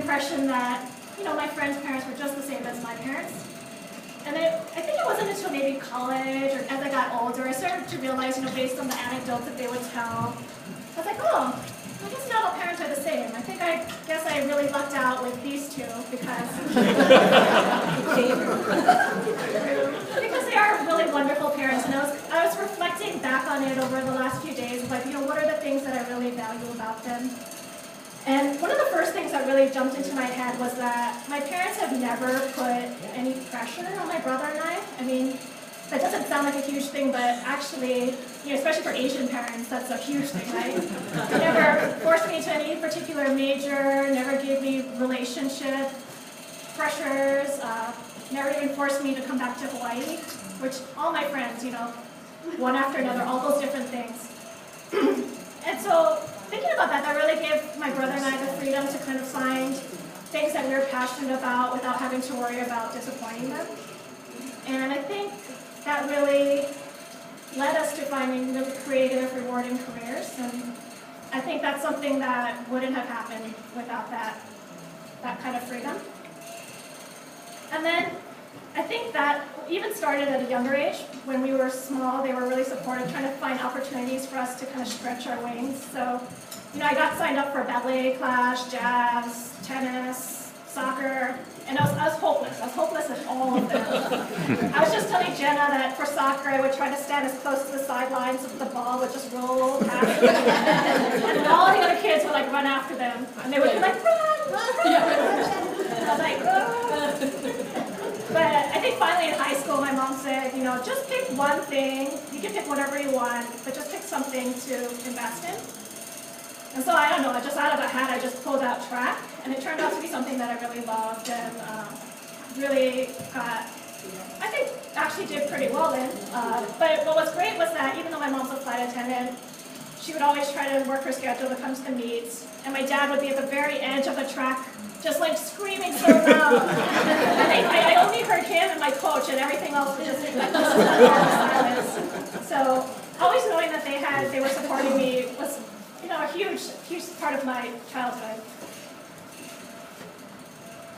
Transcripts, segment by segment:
impression that, my friends' parents were just the same as my parents. And then I think it wasn't until maybe college or as I got older, I started to realize, based on the anecdotes that they would tell, I was like, oh, I guess not all parents are the same. I guess I really lucked out with these two because they are really wonderful parents. And I was reflecting back on it over the last few days, like, what are the things that I really value about them? And one of the first things that really jumped into my head was that my parents have never put any pressure on my brother and I. I mean, that doesn't sound like a huge thing, but actually, especially for Asian parents, that's a huge thing, right? They never forced me to any particular major, never gave me relationship pressures, never even forced me to come back to Hawaii, which all my friends, one after another, all those different things. And so, thinking about that really gave my brother and I the freedom to kind of find things that we were passionate about without having to worry about disappointing them. And I think that really led us to finding really creative, rewarding careers. And I think that's something that wouldn't have happened without that kind of freedom. And then I think that even started at a younger age. When we were small, they were really supportive, trying to find opportunities for us to kind of stretch our wings. So, I got signed up for ballet class, jazz, tennis, soccer, and I was hopeless. I was hopeless at all of them. I was just telling Jenna that for soccer, I would try to stand as close to the sidelines so that the ball would just roll past me. And all the other kids would run after them, and they would be like, run, run, run. And I was like, oh. But I think finally in high school, my mom said, just pick one thing. You can pick whatever you want, but just pick something to invest in. And so I don't know, just out of a hat, I just pulled out track, and it turned out to be something that I really loved and really got, I think, actually did pretty well in. But what was great was that even though my mom's a flight attendant, she would always try to work her schedule that comes to meets, and my dad would be at the very edge of the track, just screaming so loud. I only heard him and my coach, and everything else was just silence. So always knowing that they were supporting me was, a huge part of my childhood.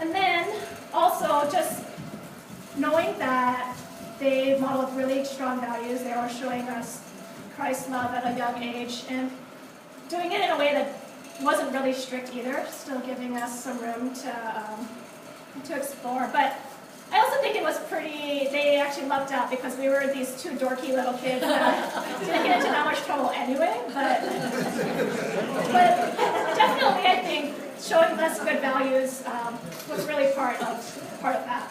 And then also just knowing that they modeled really strong values. They were showing us Christ's love at a young age and doing it in a way that wasn't really strict either, still giving us some room to explore. But I also think it was they actually lucked out because we were these two dorky little kids that didn't get into that much trouble anyway. But definitely I think showing us good values was really part of that.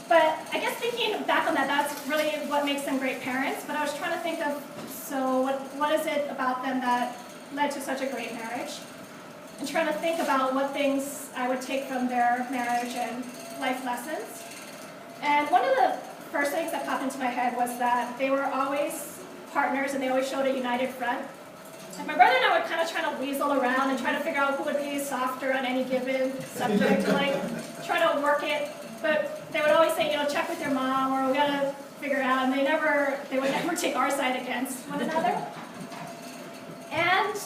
But I guess thinking back on that, that's really what makes them great parents. But I was trying to think of, so what is it about them that led to such a great marriage? And trying to think about what things I would take from their marriage and life lessons. And one of the first things that popped into my head was that they were always partners and they always showed a united front. And my brother and I would kind of try to weasel around and try to figure out who would be softer on any given subject and try to work it. But they would always say, check with your mom, or we gotta figure it out. And they would never take our side against one another. And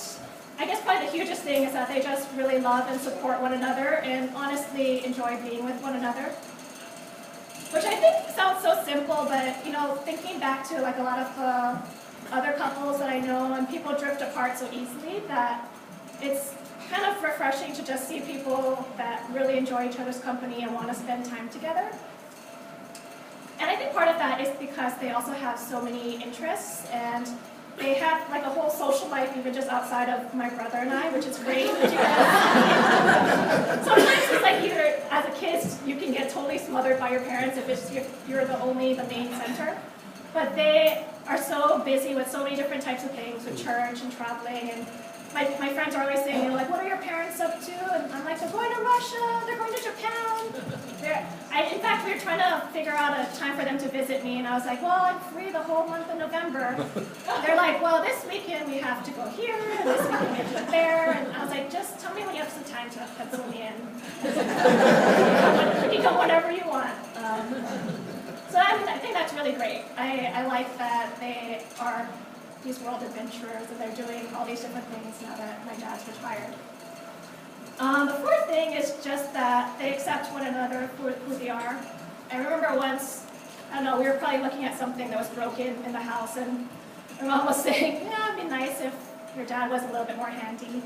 I guess probably the hugest thing is that they just really love and support one another and honestly enjoy being with one another. Which I think sounds so simple, but thinking back to a lot of the other couples that I know, and people drift apart so easily that it's kind of refreshing to just see people that really enjoy each other's company and want to spend time together. And I think part of that is because they also have so many interests, and they have a whole social life even just outside of my brother and I, which is great. Sometimes it's either as a kid you can get totally smothered by your parents if you're the main center. But they are so busy with so many different types of things, with church and traveling, and my friends are always saying, what are your parents up to? And I'm like, they're going to Russia, they're going to Japan. In fact, we were trying to figure out a time for them to visit me, and I was like, well, I'm free the whole month of November. They're like, well, this weekend we have to go here, and this weekend we have to go there. And I was like, just tell me when you have some time to pencil me in. You can go whenever you want. So I think that's really great. I like that they are these world adventurers and they're doing all these different things now that my dad's retired. The fourth thing is just that they accept one another for who they are. I remember once, I don't know, we were probably looking at something that was broken in the house, and my mom was saying, yeah, it'd be nice if your dad was a little bit more handy.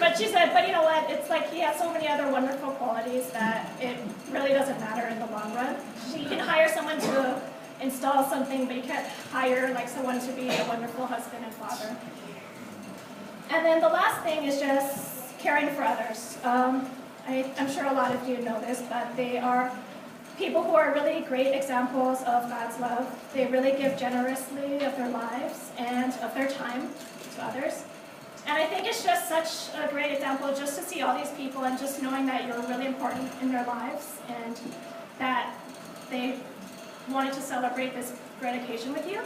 but she said, but you know what, it's like he has so many other wonderful qualities that it really doesn't matter in the long run. You can hire someone to install something, but you can't hire like someone to be a wonderful husband and father. And then the last thing is just caring for others. I'm sure a lot of you know this, but they are people who are really great examples of God's love. They really give generously of their lives and of their time to others. And I think it's just such a great example just to see all these people and just knowing that you're really important in their lives and that they wanted to celebrate this great occasion with you.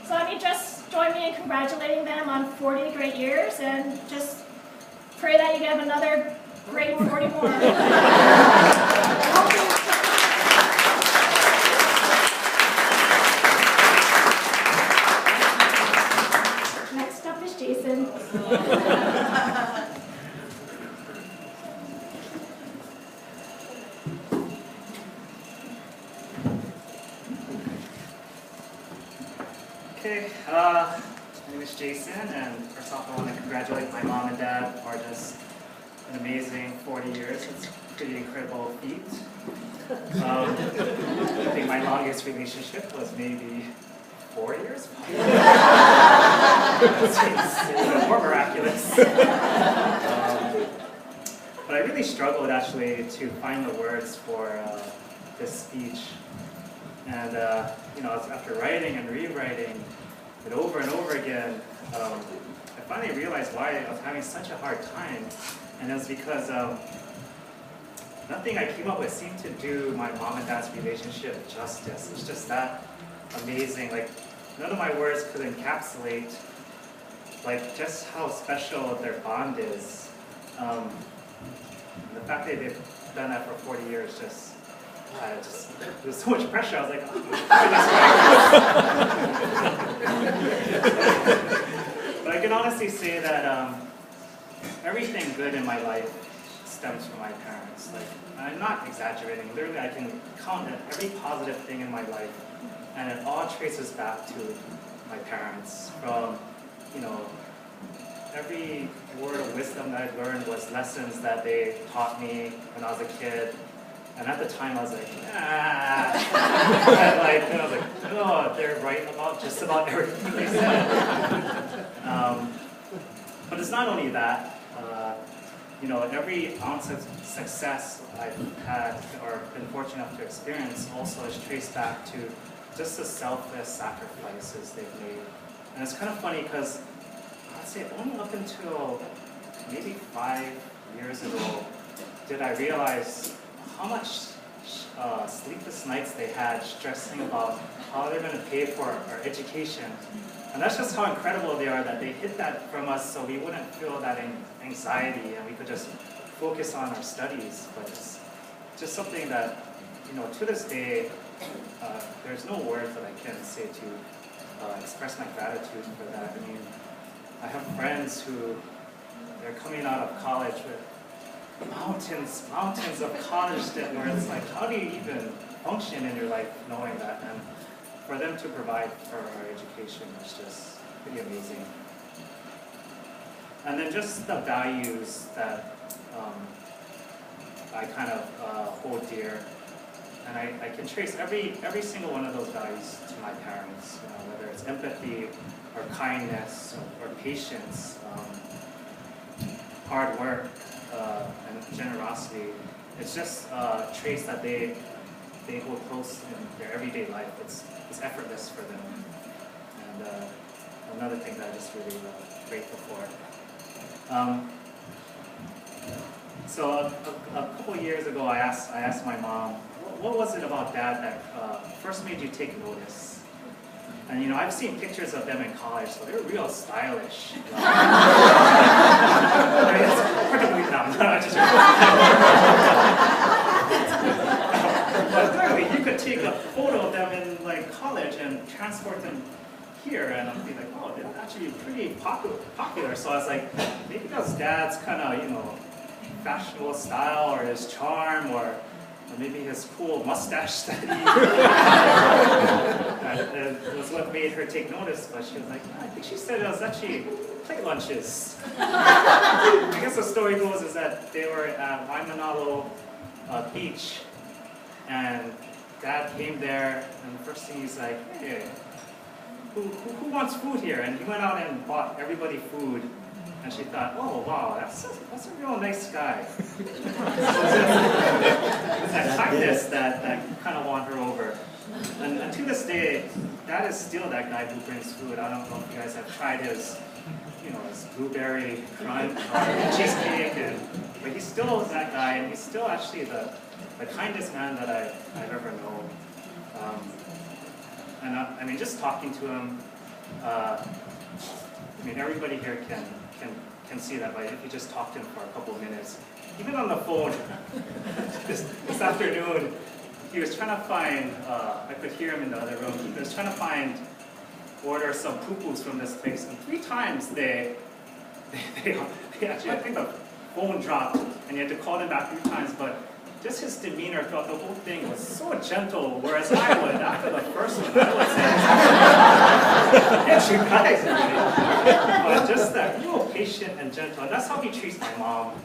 So I mean, just join me in congratulating them on 40 great years and just pray that you get another great 40 more. Next up is Jason. Okay, my name is Jason, and first off I want to congratulate my mom and dad for just an amazing 40 years. It's a pretty incredible feat. I think my longest relationship was maybe 4 years. It's even more miraculous. But I really struggled actually to find the words for this speech. And you know, after writing and rewriting it over and over again, I finally realized why I was having such a hard time. And it was because nothing I came up with seemed to do my mom and dad's relationship justice. It's just that amazing. Like, none of my words could encapsulate like just how special their bond is. The fact that they've done that for 40 years just there was so much pressure. I was like, oh, but I can honestly say that everything good in my life stems from my parents. Like, I'm not exaggerating. Literally, I can count every positive thing in my life, and it all traces back to my parents. From, you know, every word of wisdom that I learned was lessons that they taught me when I was a kid. And at the time, I was like, ah. And I was like, oh, they're right about just about everything they said. But it's not only that. You know, every ounce of success I've had or been fortunate enough to experience also is traced back to just the selfless sacrifices they've made. And it's kind of funny because I'd say only up until maybe 5 years ago did I realize how much sleepless nights they had stressing about how they're going to pay for our education. And that's just how incredible they are, that they hid that from us so we wouldn't feel that anxiety and we could just focus on our studies. But it's just something that, you know, to this day, there's no words that I can say to express my gratitude for that. I mean, I have friends who, they're coming out of college with mountains of college debt where it's like, how do you even function in your life knowing that? And for them to provide for our education is just pretty amazing. And then just the values that I kind of hold dear. And I can trace every single one of those values to my parents, you know, whether it's empathy or kindness or patience, hard work, and generosity. It's just traits that they hold close in their everyday life. It's effortless for them. And another thing that I'm just really grateful for. So a couple years ago, I asked my mom, what was it about Dad that first made you take notice? And you know, I've seen pictures of them in college, so they're real stylish. Particularly now, but clearly, you could take a photo of them in like college and transport them here, and I'm thinking like, oh, they're actually pretty popular. So I was like, maybe that's Dad's kind of, fashionable style, or his charm, or maybe his cool mustache that he was what made her take notice. But she was like, I think she said it was actually plate lunches. I guess the story goes is that they were at Waimanalo Beach, and Dad came there, and the first thing he's like, hey, who wants food here? And he went out and bought everybody food. And she thought, oh wow, that's a real nice guy. It's that kindness that kind of won her over. And to this day, Dad is still that guy who brings food. I don't know if you guys have tried his blueberry crunch or cheesecake, but he's still that guy, and he's still actually the kindest man that I've ever known. I mean, just talking to him, everybody here can see that, but if you just talk to him for a couple of minutes, even on the phone, this afternoon, he was trying to find, I could hear him in the other room, he was trying to order some poo-poos from this place, and 3 times they actually, I think the phone dropped, and he had to call them back 3 times, but just his demeanor throughout the whole thing was so gentle, whereas I would, after the first one, I would say, yes, you guys, but just that real patient and gentle, and that's how he treats my mom.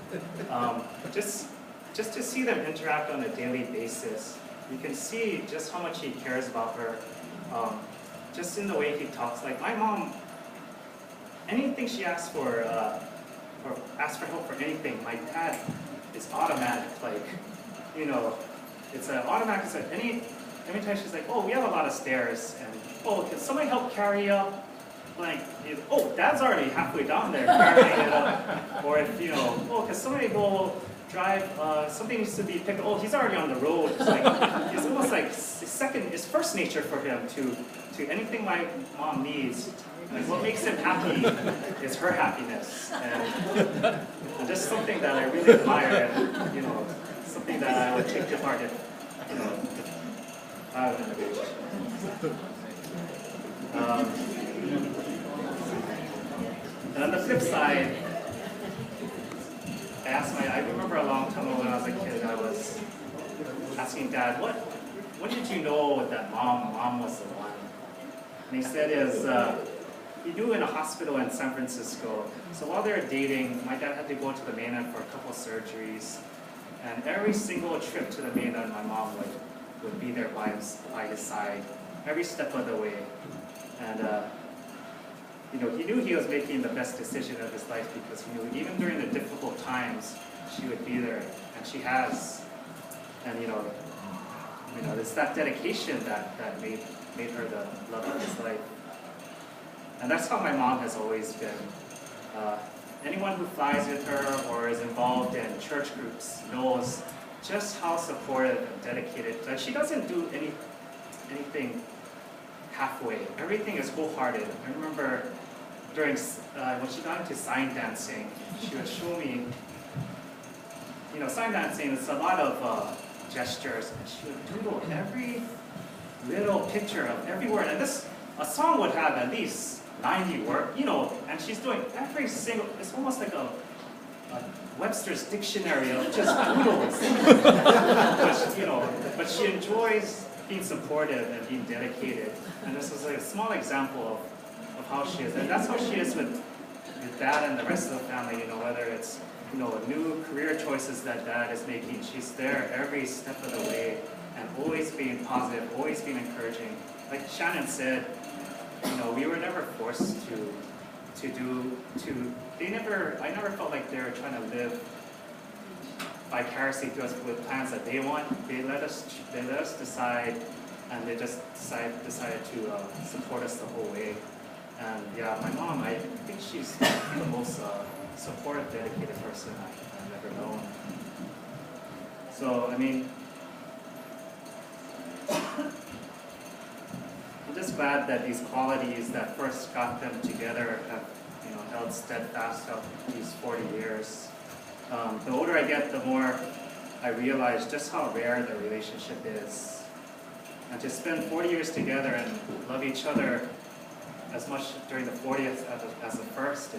Just to see them interact on a daily basis, you can see just how much he cares about her, just in the way he talks. Like my mom, anything she asks for, or asks for help for anything, my dad is automatic, like, it's an automatic, it's like every time she's like, oh, we have a lot of stairs, and oh, can somebody help carry up, like, oh, Dad's already halfway down there carrying it up, or if, oh, can somebody go drive, something needs to be picked up, oh, he's already on the road. It's like, it's almost like it's first nature for him to anything my mom needs. Like what makes him happy is her happiness, and just something that I really admire, and something that I would take to heart if I was in a relationship. And on the flip side, I remember a long time ago when I was a kid, I was asking Dad, when did you know that mom was the one? And he said he knew in a hospital in San Francisco. So while they were dating, my dad had to go to the mainland for a couple of surgeries. And every single trip to the mainland, my mom would be there by his side, every step of the way. And he knew he was making the best decision of his life because he knew even during the difficult times, she would be there, and she has. And it's that dedication that made her the love of his life. And that's how my mom has always been. Anyone who flies with her or is involved in church groups knows just how supportive and dedicated. Like she doesn't do anything halfway. Everything is wholehearted. I remember when she got into sign dancing, she would show me. Sign dancing is a lot of gestures, and she would doodle every little picture of every word. And a song would have at least 90 words, and she's doing every single, it's almost like a Webster's dictionary of just doodles. But she enjoys being supportive and being dedicated. And this was like a small example of how she is. And that's how she is with Dad and the rest of the family, whether it's, new career choices that Dad is making. She's there every step of the way and always being positive, always being encouraging. Like Shannon said, we were never forced I never felt like they were trying to live vicariously through us with plans that they want. They let us decide, and they just decided to support us the whole way. And yeah, my mom, I think she's the most supportive, dedicated person I've ever known. So, I'm just glad that these qualities that first got them together have, held steadfast out these 40 years. The older I get, the more I realize just how rare the relationship is. And to spend 40 years together and love each other as much during the 40th as the first.